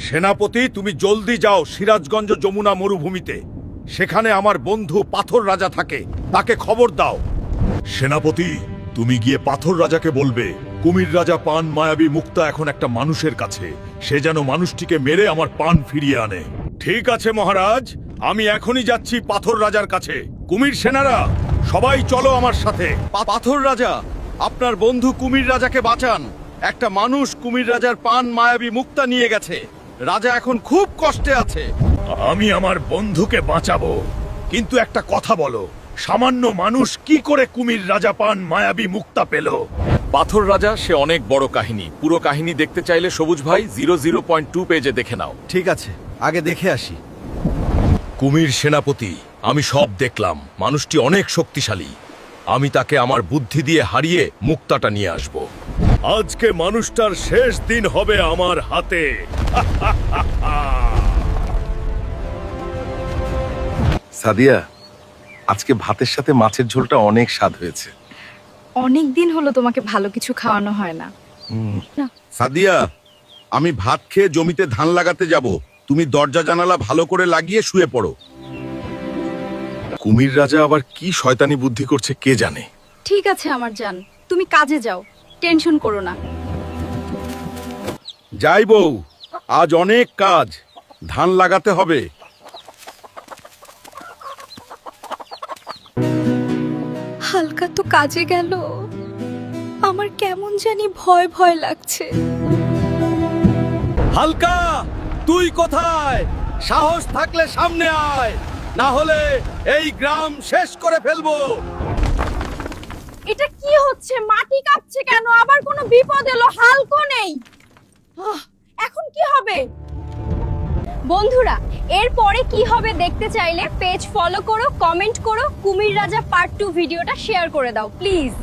সেনাপতি, তুমি জলদি যাও সিরাজগঞ্জ যমুনা মরুভূমিতে। সেখানে আমার বন্ধু পাথর রাজা থাকে, তাকে খবর দাও। সেনাপতি, তুমি গিয়ে পাথর রাজাকে বলবে কুমির রাজা পান মায়াবী মুক্তা এখন একটা মানুষের কাছে, সে যেন মানুষটিকে মেরে আমার পান ফিরিয়ে আনে। ঠিক আছে মহারাজ, আমি এখনই যাচ্ছি পাথর রাজার কাছে। কুমির সেনারা, সবাই চলো আমার সাথে। পাথর রাজা, আপনার বন্ধু কুমির রাজাকে বাঁচান। একটা মানুষ কুমির রাজার পান মায়াবী মুক্তা নিয়ে গেছে। রাজা এখন খুব কষ্টে আছে। আমি আমার বন্ধুকে বাঁচাবো, কিন্তু একটা কথা বলো, সামান্য মানুষ কি করে কুমির রাজা পান মায়াবী মুক্তা পেল? পাথর রাজা সে অনেক বড় কাহিনী। পুরো কাহিনী দেখতে চাইলে সবুজ ভাই 00.2 পেজে দেখে নাও। ঠিক আছে, আগে দেখে আসি। কুমির সেনাপতি, আমি সব দেখলাম। মানুষটি অনেক শক্তিশালী। আমি তাকে আমার বুদ্ধি দিয়ে হারিয়ে মুক্তাটা নিয়ে আসব। আজকে মানুষটার শেষ দিন হবে আমার হাতে। সাদিয়া, আজকে ভাতের সাথে মাছের ঝোলটা অনেক স্বাদ হয়েছে। অনেক দিন হলো তোমাকে ভালো কিছু খাওয়ানো হয় না। সাদিয়া, আমি ভাত খেয়ে জমিতে ধান লাগাতে যাব। তুমি দরজা জানালা ভালো করে লাগিয়ে শুয়ে পড়ো। কুমির রাজা আবার কি শয়তানি বুদ্ধি করছে কে জানে। ঠিক আছে আমার জান, তুমি কাজে যাও, টেনশন করো না। যাই বউ, আজ অনেক কাজ, ধান লাগাতে হবে। হালকা তো কাজে গেল, আমার কেমন জানি ভয় ভয় লাগছে। হালকা, তুই কোথায়? সাহস থাকলে সামনে আয়, না হলে এই গ্রাম শেষ করে ফেলবো। এটা কি হচ্ছে? মাটি কাঁপছে কেন? আবার কোনো বিপদ এলো? হালকো নেই। এখন কি হবে? বন্ধুরা, এরপরে কি হবে দেখতে চাইলে পেজ ফলো করো, কমেন্ট করো, কুমির রাজা পার্ট 2 ভিডিওটা শেয়ার করে দাও প্লিজ।